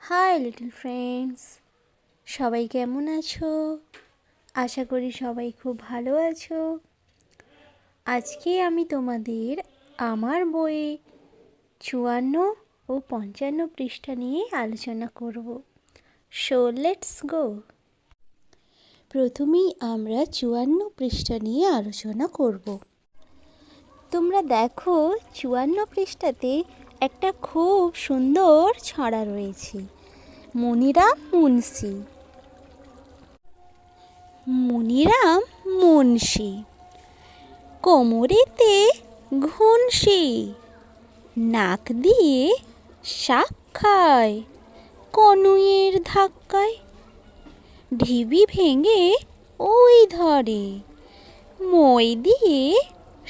High little friends, সবাই কেমন আছো? আশা করি সবাই খুব ভালো আছো। আজকে আমি তোমাদের আমার বইয়ে ৫৪ ও ৫৫ পৃষ্ঠা নিয়ে আলোচনা করব। So let's go. প্রথমেই আমরা ৫৪ পৃষ্ঠা নিয়ে আলোচনা করব। তোমরা দেখো ৫৪ পৃষ্ঠাতে একটা খুব সুন্দর ছড়া রয়েছে। মনিরাম মুন্সি। মনিরাম মুন্সি কোমরেতে ঘুনসি, নাক দিয়ে শাক খায় কনুইয়ের ধাক্কায়, ঢিবি ভেঙে ওই ধরে, মই দিয়ে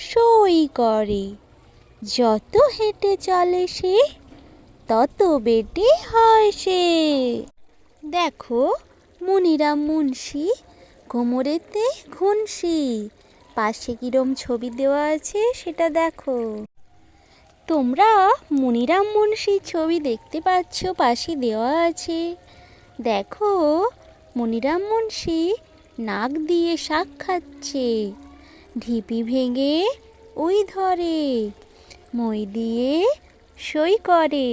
সই করে, যত হেঁটে চলে সে তত বেটে হয় সে। দেখো মনিরাম মুন্সি কোমরেতে ঘুনসি, পাশে কিরম ছবি দেওয়া আছে সেটা দেখো। তোমরা মনিরাম মুন্সির ছবি দেখতে পাচ্ছ, পাশে দেওয়া আছে। দেখো মনিরাম মুন্সি নাক দিয়ে শাক খাচ্ছে, ঢিপি ভেঙে ওই ধরে, মই দিয়ে সই করে,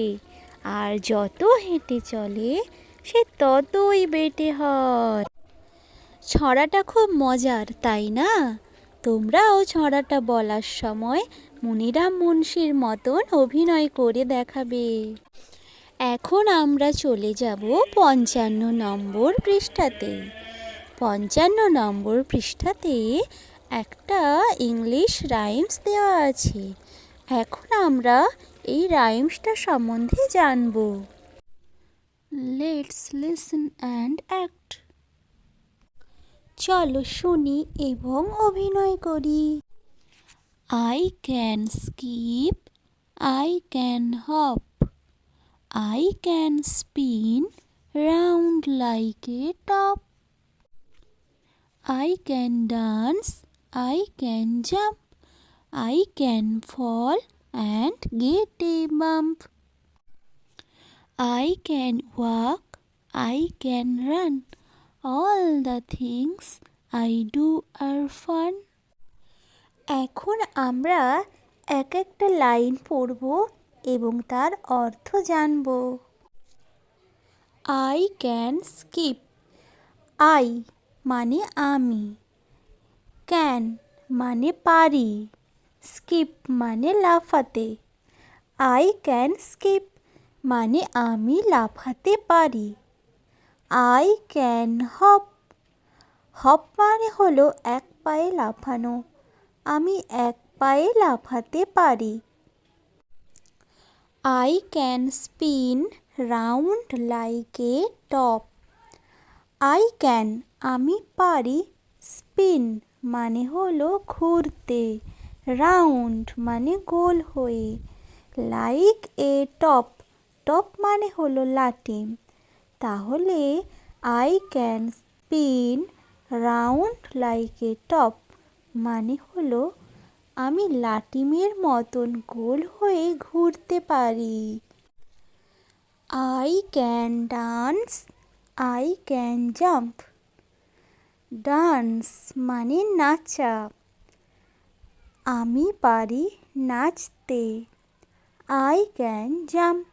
আর যত হেঁটে চলে সে ততই বেটে হয়। ছড়াটা খুব মজার, তাই না? তোমরাও ছড়াটা বলার সময় মনিরাম মুন্সির মতন অভিনয় করে দেখাবে। এখন আমরা চলে যাব ৫৫ নম্বর পৃষ্ঠাতে। ৫৫ নম্বর পৃষ্ঠাতে একটা ইংলিশ রাইমস দেওয়া আছে। এখন আমরা এই রাইমসটা সম্বন্ধে জানব। Let's listen and act. চলো শুনি এবং অভিনয় করি। I can skip, I can hop, I can spin round like a top, I can dance, I can jump, I can fall and get a bump, I can walk, I can run, all the things I do are fun. এখন আমরা এক একটা line পড়ব এবং তার অর্থ জানব। I can skip. I মানে আমি, ক্যান মানে পারি, স্কিপ মানে লাফাতে। আই ক্যান স্কিপ মানে আমি লাফাতে পারি। I can hop. হপ মানে হলো এক পায়ে লাফানো, আমি এক পায়ে লাফাতে পারি। I can spin round like a top. I can আমি পারি, স্পিন মানে হলো ঘুরতে, রাউন্ড মানে গোল হয়ে, লাইক এ টপ। টপ মানে হলো লাঠি। তাহলে I can spin round like a top মানে হলো আমি লাটিমের মতন গোল হয়ে ঘুরতে পারি। I can dance, I can jump. Dance মানে নাচা, আমি পারি নাচতে। I can jump.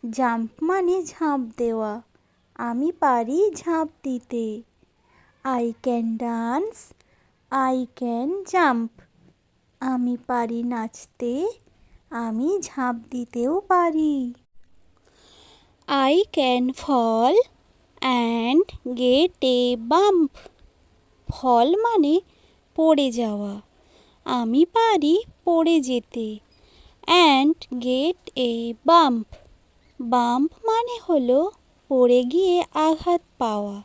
জাম্প মানে ঝাঁপ দেওয়া, আমি পারি ঝাঁপ দিতে। I can dance, I can jump. আমি পারি নাচতে, আমি ঝাঁপ দিতেও পারি। I can fall and get a bump. Fall মানে পড়ে যাওয়া, আমি পারি পড়ে যেতে। And get a bump. Bump মানে হলো পড়ে গিয়ে আঘাত পাওয়া,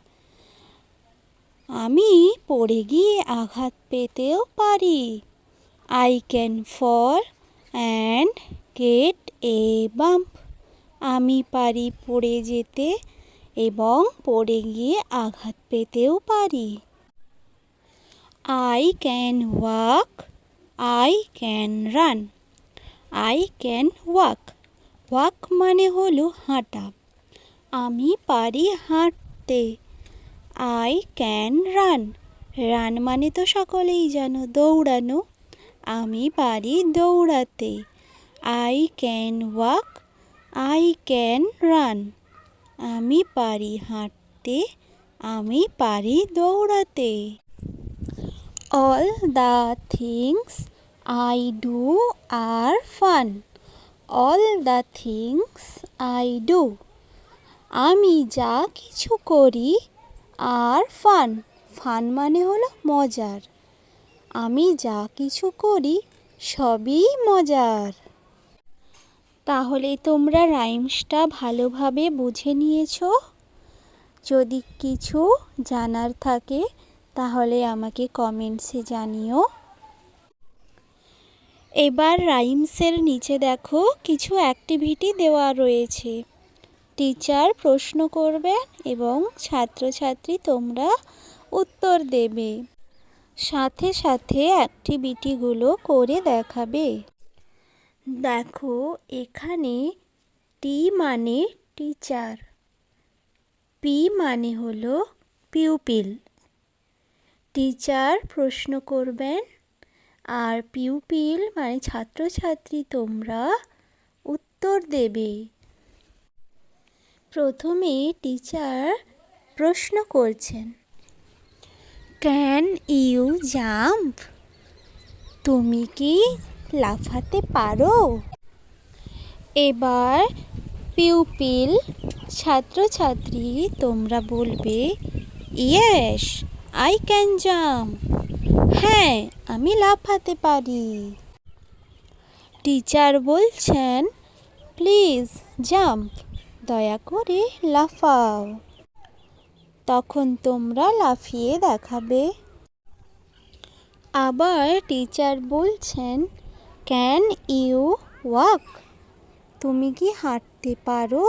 আমি পড়ে গিয়ে আঘাত পেতেও পারি। I can fall and get a bump. আমি পারি পড়ে যেতে এবং পড়ে গিয়ে আঘাত পেতেও পারি। I can walk, I can run. I can walk. Walk মানে হলো হাঁটা, আমি পারি হাঁটতে। I can run. রান মানে তো সকলেই জানো, দৌড়ানো। আমি পারি দৌড়াতে। I can walk. I can run. আমি পারি হাঁটতে। আমি পারি দৌড়াতে। All the things I do are fun. All the things I do. আমি যা কিছু করি আর ফান। ফান মানে হলো মজার। আমি যা কিছু করি সবই মজার। তাহলে তোমরা রাইমসটা ভালোভাবে বুঝে নিয়েছো? যদি কিছু জানার থাকে তাহলে আমাকে কমেন্টসে জানিও। এবার রাইমসের নিচে দেখো কিছু অ্যাক্টিভিটি দেওয়া রয়েছে। টিচার প্রশ্ন করবেন এবং ছাত্রছাত্রী তোমরা উত্তর দেবে। সাথে সাথে অ্যাক্টিভিটিগুলো করে দেখাবে। দেখো এখানে টি মানে টিচার, পি মানে হলো পিউপিল। টিচার প্রশ্ন করবেন আর পিউপিল মানে ছাত্রছাত্রী তোমরা উত্তর দেবে। প্রথমে টিচার প্রশ্ন করছেন, ক্যান ইউ জাম্প? তুমি কি লাফাতে পারো? এবার পিউপিল ছাত্রছাত্রী তোমরা বলবে, ইয়েস আই ক্যান জাম্প। হ্যাঁ আমি লাফাতে পারি। টিচার বলছেন, প্লিজ জাম্প। দয়া করে লাফাও। তখন তোমরা লাফিয়ে দেখাবে। আবার টিচার বলছেন, ক্যান ইউ ওয়াক? তুমি কি হাঁটতে পারো?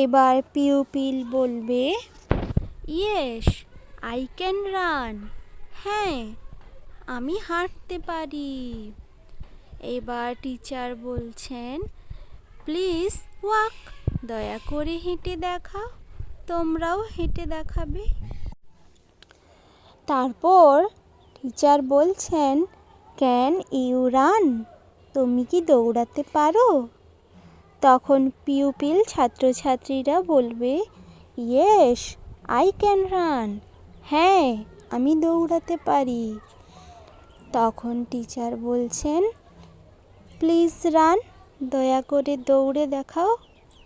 এবার পিউপিল বলবে, ইয়েস আই ক্যান রান। হ্যাঁ আমি হাঁটতে পারি। এবার টিচার বলছেন, প্লিজ ওয়াক। দয়া করে হেঁটে দেখাও। তোমরাও হেঁটে দেখাবে। তারপর টিচার বলছেন, ক্যান ইউ রান? তুমি কি দৌড়াতে পারো? তখন পিউপিল ছাত্রছাত্রীরা বলবে, ইয়েস আই ক্যান রান। হ্যাঁ আমি দৌড়াতে পারি। তখন টিচার বলছেন, প্লিজ রান। দয়া করে দৌড়ে দেখাও।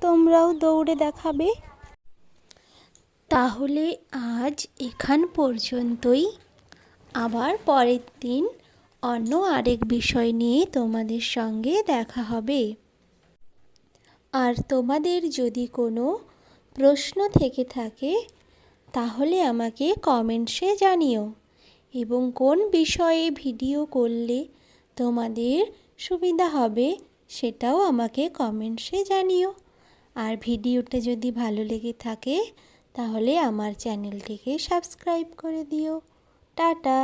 তোমরাও দৌড়ে দেখাবে। তাহলে আজ এখান পর্যন্তই। আবার পরের দিন অন্য আরেক বিষয় নিয়ে তোমাদের সঙ্গে দেখা হবে। আর তোমাদের যদি কোনো প্রশ্ন থেকে থাকে তাহলে আমাকে কমেন্টসে জানিও, এবং কোন বিষয়ে ভিডিও করলে তোমাদের সুবিধা হবে সেটাও আমাকে কমেন্টসে জানিও। আর ভিডিওটা যদি ভালো লেগে থাকে তাহলে আমার চ্যানেলটিকে সাবস্ক্রাইব করে দিও। টাটা।